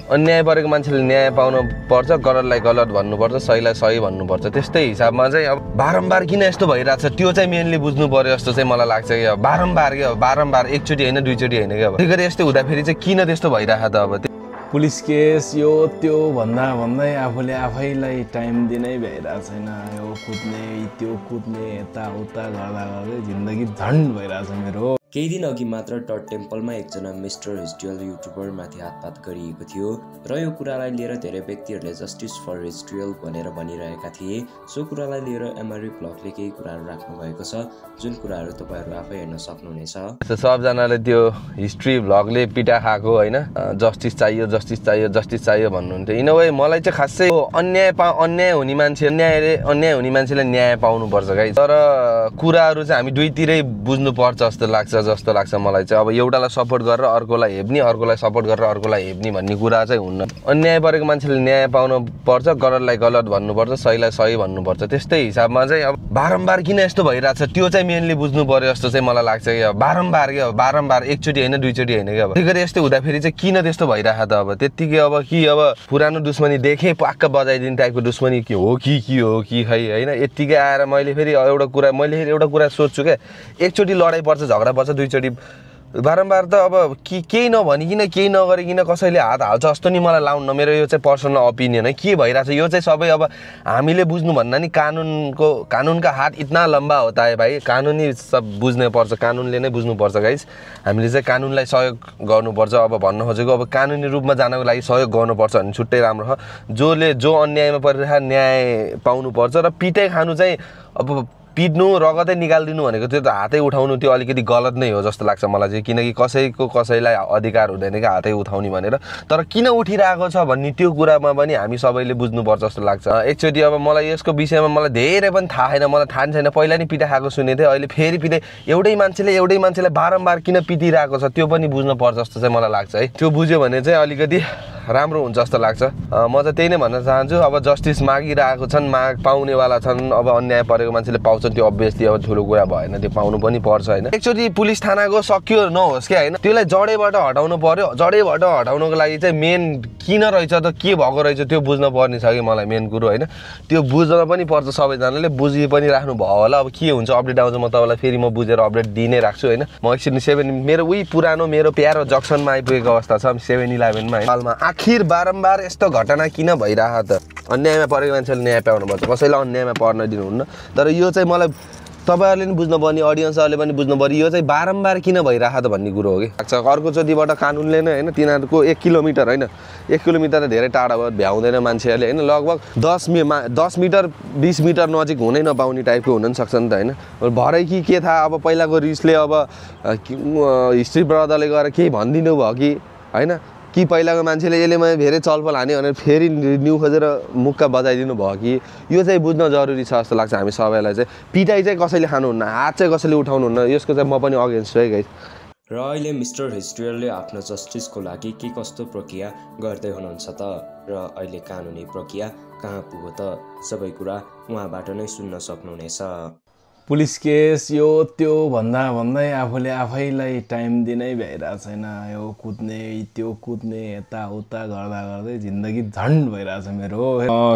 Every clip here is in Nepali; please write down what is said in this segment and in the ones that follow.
अन्याय परेको मान्छेले न्याय पाउनु पर्छ, गलतलाई गलत भन्नुपर्छ, सहीलाई सही भन्नुपर्छ। त्यस्तै हिसाबमा चाहिँ अब बारम्बार किन यस्तो भइरहेछ त्यो चाहिँ मेनली बुझ्नु पर्यो जस्तो चाहिँ मलाई लाग्छ कि अब बारम्बार के अब बारम्बार एकचोटि होइन दुईचोटि होइन कि अब त्यसरी यस्तो हुँदाखेरि चाहिँ किन त्यस्तो भइरहेको त अब पुलिस केस यो त्यो भन्दै आफूले आफैलाई टाइम दिनै भइरहेको छैन। यो कुद्ने त्यो कुद्ने यताउता गर्दा गर्दै जिन्दगी झन्ड भइरहेछ मेरो। केही दिन अघि मात्र टट टेम्पलमा एकजना मिस्टर हिस्ट्रियल युट्युबर माथि हातपात गरिएको थियो र यो कुरालाई लिएर धेरै व्यक्तिहरूले जस्टिस फर हिस्ट्रियल भनेर भनिरहेका थिए। सो कुरालाई लिएर एमआरबी ब्लगले केही कुराहरू राख्नु भएको छ जुन कुराहरू तपाईहरु आफै हेर्न सक्नुहुनेछ। सबजनाले त्यो हिस्ट्री ब्लगले पिटा खाएको होइन, जस्टिस चाहियो जस्टिस चाहियो जस्टिस चाहियो भन्नुहुन्थ्यो। इन वे मलाई चाहिँ खासै अन्याय हुने मान्छेले न्याय पाउनुपर्छ गाइस। तर कुराहरू चाहिँ हामी दुईतिरै बुझ्नुपर्छ जस्तो लाग्छ मलाई चाहिँ। अब एउटालाई सपोर्ट गरेर अर्कोलाई हेप्ने, अर्कोलाई सपोर्ट गरेर अर्कोलाई हेप्ने भन्ने कुरा चाहिँ हुन्न। अन्याय परेको मान्छेले न्याय पाउनु पर्छ, गलतलाई गलत भन्नुपर्छ, सहीलाई सही भन्नुपर्छ। त्यस्तै हिसाबमा चाहिँ अब बारम्बार किन यस्तो भइरहेछ त्यो चाहिँ मेनली बुझ्नु पर्यो जस्तो चाहिँ मलाई लाग्छ कि अब बारम्बार एकचोटि होइन दुईचोटि होइन कि अब त्यसरी यस्तो हुँदाखेरि चाहिँ किन त्यस्तो भइरहेको त अब त्यत्तिकै अब कि अब पुरानो दुश्मनी देखेँ पक्क बजाइदिने टाइपको दुश्मनी के हो कि खै होइन। यत्तिकै आएर मैले फेरि एउटा कुरा सोध्छु क्या, एकचोटि लडाइँ पर्छ झगडा पर्छ, दुईचोटि बारम्बार त अब केही नभनिकन केही नगरिकन कसैले हात हाल्छ जस्तो नि मलाई लाउन्न। मेरो यो चाहिँ पर्सनल ओपिनियन है, के भइरहेछ यो चाहिँ सबै अब हामीले बुझ्नु भन्दा नि कानुनका हात इतना लम्बा होता है भाइ। कानुनी सब बुझ्नै पर्छ, कानुनले नै बुझ्नुपर्छ गाइस। हामीले चाहिँ कानुनलाई सहयोग गर्नुपर्छ। अब भन्न खोजेको अब कानुनी रूपमा जानको लागि सहयोग गर्नुपर्छ भने छुट्टै राम्रो छ। जो अन्यायमा परिरहेको न्याय पाउनुपर्छ र पिटाइ खानु चाहिँ अब पिट्नु रगतै निकालिदिनु भनेको त्यो त हातै उठाउनु त्यो अलिकति गलत नै हो जस्तो लाग्छ मलाई चाहिँ। किनकि कसैलाई अधिकार हुँदैन कि हातै उठाउने भनेर। तर किन उठिरहेको छ भन्ने त्यो कुरामा पनि हामी सबैले बुझ्नुपर्छ जस्तो लाग्छ। एकचोटि अब मलाई यसको विषयमा मलाई धेरै पनि थाहा छैन। पहिला नि पिटा खाएको सुनेको थिएँ, अहिले फेरि एउटै मान्छेले बारम्बार किन पिटिरहेको छ त्यो पनि बुझ्नुपर्छ जस्तो चाहिँ मलाई लाग्छ है। त्यो बुझ्यो भने चाहिँ अलिकति राम्रो हुन्छ जस्तो लाग्छ। म चाहिँ त्यही नै भन्न चाहन्छु। अब जस्टिस मागिरहेको छन्, पाउनेवाला छन्। अब अन्याय परेको मान्छेले पाउँछ त्यो अभियसली अब ठुलो कुरा भएन, त्यो पाउनु पनि पर्छ होइन। एकचोटि पुलिस थानाको सक्यो नहोस् क्या होइन, त्यसलाई जडैबाट हटाउनु पर्यो। जडैबाट हटाउनुको लागि चाहिँ मेन किन रहेछ त के भएको रहेछ त्यो बुझ्न पर्ने छ कि मलाई मेन कुरो होइन। त्यो बुझ्न पनि पर्छ, सबैजनाले बुझि पनि राख्नु भयो होला। अब के हुन्छ अपडेट आउँछ म तपाईँलाई फेरि म बुझेर अपडेट दिनै राख्छु होइन। म एकछिन मेरो मेरो प्यारो जक्सनमा आइपुगेको अवस्था छ 7-11 हालमा। आखिर बारम्बार यस्तो घटना किन भइरहेको त? अन्यायमा परेको मान्छेले न्याय पाउनुपर्छ, कसैलाई अन्यायमा पर्न दिनुहुन्न। तर यो चाहिँ मलाई तपाईँहरूले पनि बुझ्नुपर्ने, अडियन्सहरूले पनि बुझ्नुपर्ने यो चाहिँ बारम्बार किन भइरहेको त भन्ने कुरो हो कि। अर्कोचोटिबाट कानुनले नै होइन तिनीहरूको 1 किलोमिटर होइन, 1 किलोमिटर त धेरै टाढा भयो, भ्याउँदैन मान्छेहरूले होइन। लगभग 10 मिटर 20 मिटर नजिक हुनै नपाउने टाइपको हुन सक्छ नि त होइन। भरै कि के थाहा अब पहिलाको रिसले अब हिस्ट्री ब्रदरले गएर केही भनिदिनु भयो कि होइन, कि पहिलाको मान्छेले यसले मैले धेरै चलपल हाने भनेर फेरि न्यु खोजेर मुक्का बजाइदिनु भयो कि यो चाहिँ बुझ्न जरुरी छ जस्तो लाग्छ हामी सबैलाई चाहिँ। पिटाइ चाहिँ कसैले खानुहुन्न, हात चाहिँ कसैले उठाउनुहुन्न, यसको चाहिँ म पनि अगेन्स्ट छु है गाइस। र अहिले मिस्टर हिस्ट्रियलले आफ्नो जस्टिसको लागि के कस्तो प्रक्रिया गर्दै हुनुहुन्छ त र अहिले कानुनी प्रक्रिया कहाँ पुग्यो त सबै कुरा उहाँबाट नै सुन्न सक्नुहुनेछ। पुलिस केस यो त्यो भन्दै आफूले आफैलाई टाइम दिनै भइरहेको छैन। यो कुद्ने त्यो कुद्ने यताउता गर्दा गर्दै जिन्दगी झन्ड भइरहेछ मेरो।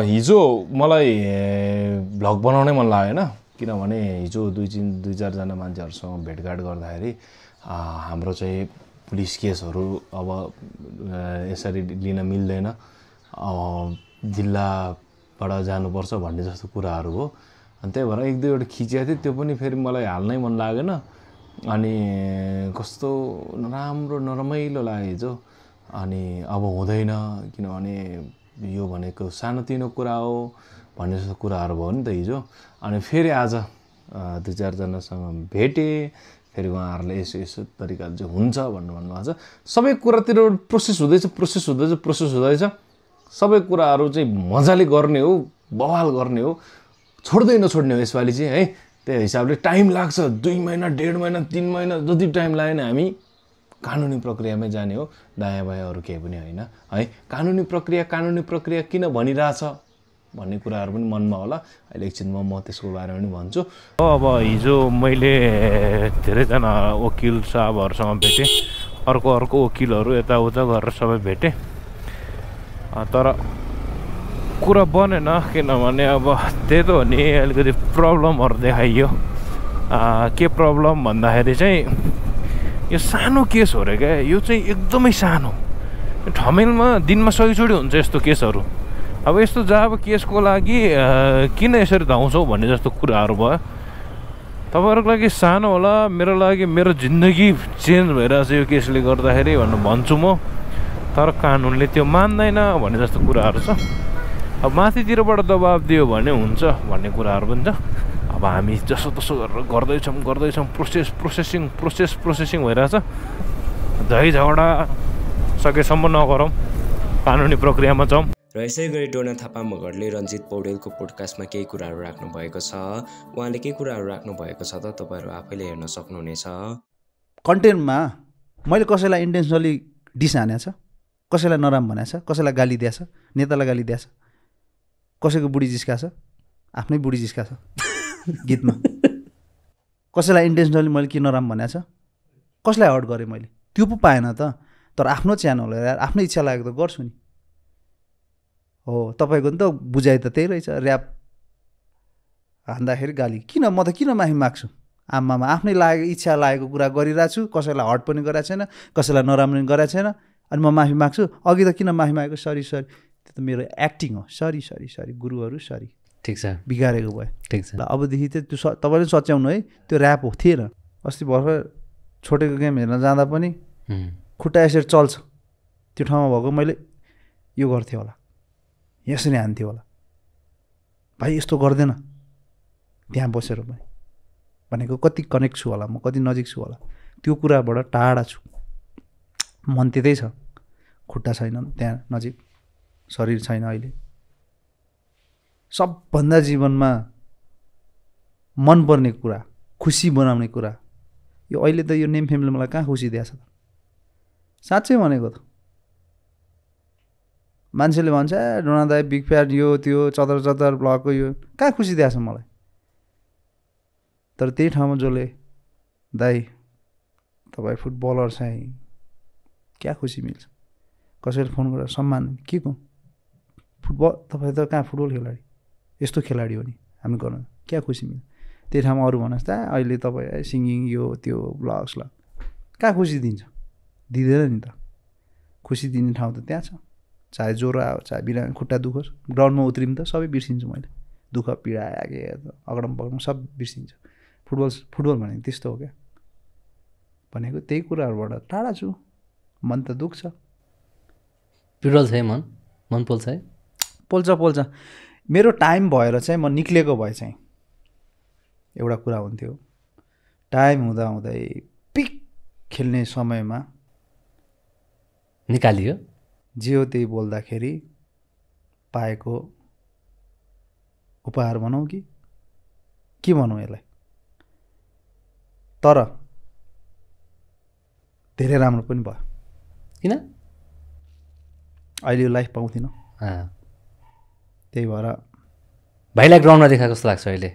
हिजो मलाई भ्लग बनाउनै मन लागेन, किनभने हिजो 2-4जना मान्छेहरूसँग भेटघाट गर्दाखेरि हाम्रो चाहिँ पुलिस केसहरू अब यसरी लिन मिल्दैन, जिल्लाबाट जानुपर्छ भन्ने जस्तो कुराहरू हो। अनि त्यही भएर 1-2वटा खिचेको थिएँ, त्यो पनि फेरि मलाई हाल्नै मन लागेन। अनि कस्तो नरमाइलो लाग्यो हिजो। अनि अब हुँदैन, किनभने यो भनेको सानोतिनो कुरा हो भन्ने जस्तो कुराहरू भयो नि त हिजो। अनि फेरि आज 2-4जनासँग भेटेँ, फेरि उहाँहरूले यसो तरिकाले चाहिँ हुन्छ भन्नुभएको छ। सबै कुरातिर प्रोसेस हुँदैछ। सबै कुराहरू चाहिँ मजाले गर्ने हो, बवाल गर्ने हो, छोड्दै नछोड्ने हो यसपालि चाहिँ है। त्यही हिसाबले टाइम लाग्छ, 2 महिना 1.5 महिना 3 महिना जति टाइम लाग्यो भने हामी कानुनी प्रक्रियामै जाने हो, दायाँ बायाँ अरू केही पनि होइन है। कानुनी प्रक्रिया किन भनिरहेछ भन्ने कुराहरू पनि मनमा होला। अहिले एकछिनमा म त्यसको बारेमा पनि भन्छु। अब हिजो मैले धेरैजना वकिल साहबहरूसँग भेटेँ, अर्को वकिलहरू यताउता गरेर सबै भेटेँ। तर कुरा बनेन किनभने अब त्यही त हो नि अलिकति प्रब्लमहरू देखाइयो के प्रब्लम भन्दाखेरि चाहिँ यो सानो केस हो रे क्या यो चाहिँ एकदमै सानो ठमेलमा दिनमा 100 चोटि हुन्छ यस्तो केसहरू अब यस्तो जब केसको लागि किन यसरी धाउँछौ भन्ने जस्तो कुराहरू भयो तपाईँहरूको लागि सानो होला मेरो लागि मेरो जिन्दगी चेन्ज भइरहेछ यो केसले गर्दाखेरि भनेर भन्छु म तर कानुनले त्यो मान्दैन भन्ने जस्तो कुराहरू छ अब माथितिरबाट दबाब दियो भने हुन्छ भन्ने कुराहरू पनि छ अब हामी जसोतसो गरेर गर्दैछौँ प्रोसेसिङ भइरहेछ झै झगडा सकेसम्म नगरौँ कानुनी प्रक्रियामा जाउँ र यसै गरी डोना थापा मगरले रञ्जित पौडेलको पोडकास्टमा केही कुराहरू राख्नु भएको छ उहाँले के कुराहरू राख्नु भएको छ त तपाईँहरू आफैले हेर्न सक्नुहुनेछ कन्टेन्टमा मैले कसैलाई इन्टेन्सनली डिस हानेको छ कसैलाई नराम भनेको छ कसैलाई गाली दिएछ नेतालाई गाली दिएछ कसैको बुढी जिस्का छ आफ्नै बुढी जिस्का छ गीतमा कसैलाई इन्टेन्सनली मैले के नराम भनेको छ कसलाई हर्ट गरेँ मैले त्यो पो पाएन त तर आफ्नो च्यानल हो आफ्नै इच्छा लागेको त गर्छु नि हो तपाईँको नि त बुझाइ त त्यही रहेछ ऱ्याप हान्दाखेरि गाली किन म त किन माफी माग्छु आमामा आफ्नै लागेको इच्छा लागेको कुरा गरिरहेको छु कसैलाई हर्ट पनि गरेको छैन कसैलाई नराम्रो पनि गरेको छैन अनि म माफी माग्छु अघि त किन माफी मागेको सरी त्यो त मेरो एक्टिङ हो सरी गुरुहरू सरी ठिक छ बिगारेको भयो ठिक छ ल अबदेखि चाहिँ त्यो तपाईँले सच्याउनु है त्यो ऱ्याप हो थिएन अस्ति भर्खर छोटेको गेम हेर्न जाँदा पनि खुट्टा यसरी चल्छ त्यो ठाउँमा भएको मैले यो गर्थेँ होला यसरी हान्थ्यो होला भाइ यस्तो गर्दैन त्यहाँ बसेर पनि भनेको कति कनेक्ट छु होला म कति नजिक छु होला त्यो कुराबाट टाढा छु मन त्यतै छ खुट्टा छैन त्यहाँ नजिक शरीर छैन अहिले सबभन्दा जीवनमा मनपर्ने कुरा खुसी बनाउने कुरा यो अहिले त यो नेम फेमले मलाई कहाँ खुसी दिएछ त साँच्चै भनेको त मान्छेले भन्छ डोना दाइ बिग फ्याट यो त्यो चतर ब्लगको यो कहाँ खुसी दिएछ मलाई तर त्यही ठाउँमा जसले दाइ तपाईँ फुटबलर चाहिँ क्या खुसी मिल्छ कसैले फोन गरेर सम्मान के को फुटबल तपाईँ त कहाँ फुटबल खेलाडी यस्तो खेलाडी हो नि हामी गर्नु क्या खुसी मिल्छ त्यही ठाउँमा अरू भन्नुहोस् त अहिले तपाईँ सिङ्गिङ यो त्यो ब्लग्स ल कहाँ खुसी दिन्छ दिँदैन नि त खुसी दिने ठाउँ त त्यहाँ छ चाहे ज्वरो आयो चाहे बिरामी खुट्टा दुखोस् ग्राउन्डमा उत्रिम त सबै बिर्सिन्छु मैले दुःख पीडा आगे अगडम बगडम सब बिर्सिन्छ फुटबल भनेको त्यस्तो हो क्या भनेको त्यही कुराहरूबाट टाढा छु मन त दुख्छ पिडल छ मन पोल्छ है पोल्छ मेरो टाइम भएर चाहिँ म निक्लेको भए चाहिँ एउटा कुरा हुन्थ्यो टाइम हुँदै पिक खेल्ने समयमा निकालियो जे हो त्यही बोल्दाखेरि पाएको उपहार भनौँ के भनौँ यसलाई तर धेरै राम्रो पनि भयो किन अहिले यो लाइफ पाउँथिनँ त्यही भएर भाइलाई ग्राउन्डमा देखाएको कस्तो लाग्छ अहिले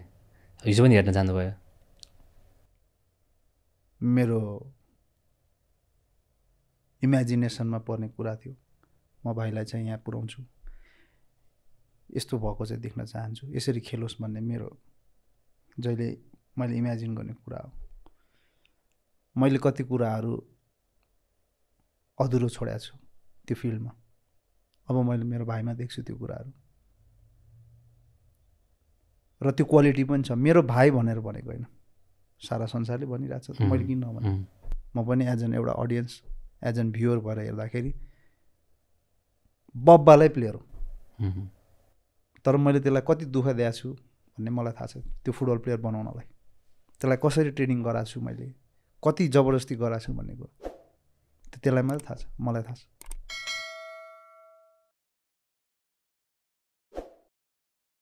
हिजो पनि हेर्न जानुभयो मेरो इमेजिनेसनमा पर्ने कुरा थियो म भाइलाई चाहिँ यहाँ पुर्याउँछु यस्तो भएको चाहिँ देख्न चाहन्छु यसरी खेलोस् भन्ने मेरो जहिले मैले इमेजिन गर्ने कुरा हो मैले कति कुराहरू अधुरो छोडेको छु त्यो फिल्डमा अब मैले मेरो भाइमा देख्छु त्यो कुराहरू र त्यो क्वालिटी पनि छ मेरो भाइ भनेर भनेको होइन सारा संसारले भनिरहेको छ मैले किन नभने म पनि एज एन एउटा अडियन्स एज एन भ्युअर भएर हेर्दाखेरि बब्बालै प्लेयर हो तर मैले त्यसलाई कति दुःख दिएको छु भन्ने मलाई थाहा छ त्यो फुटबल प्लेयर बनाउनलाई त्यसलाई कसरी ट्रेनिङ गराएको छु मैले कति जबरजस्ती गराएको छु भन्ने कुरो त्यसलाई मात्रै थाहा छ मलाई थाहा छ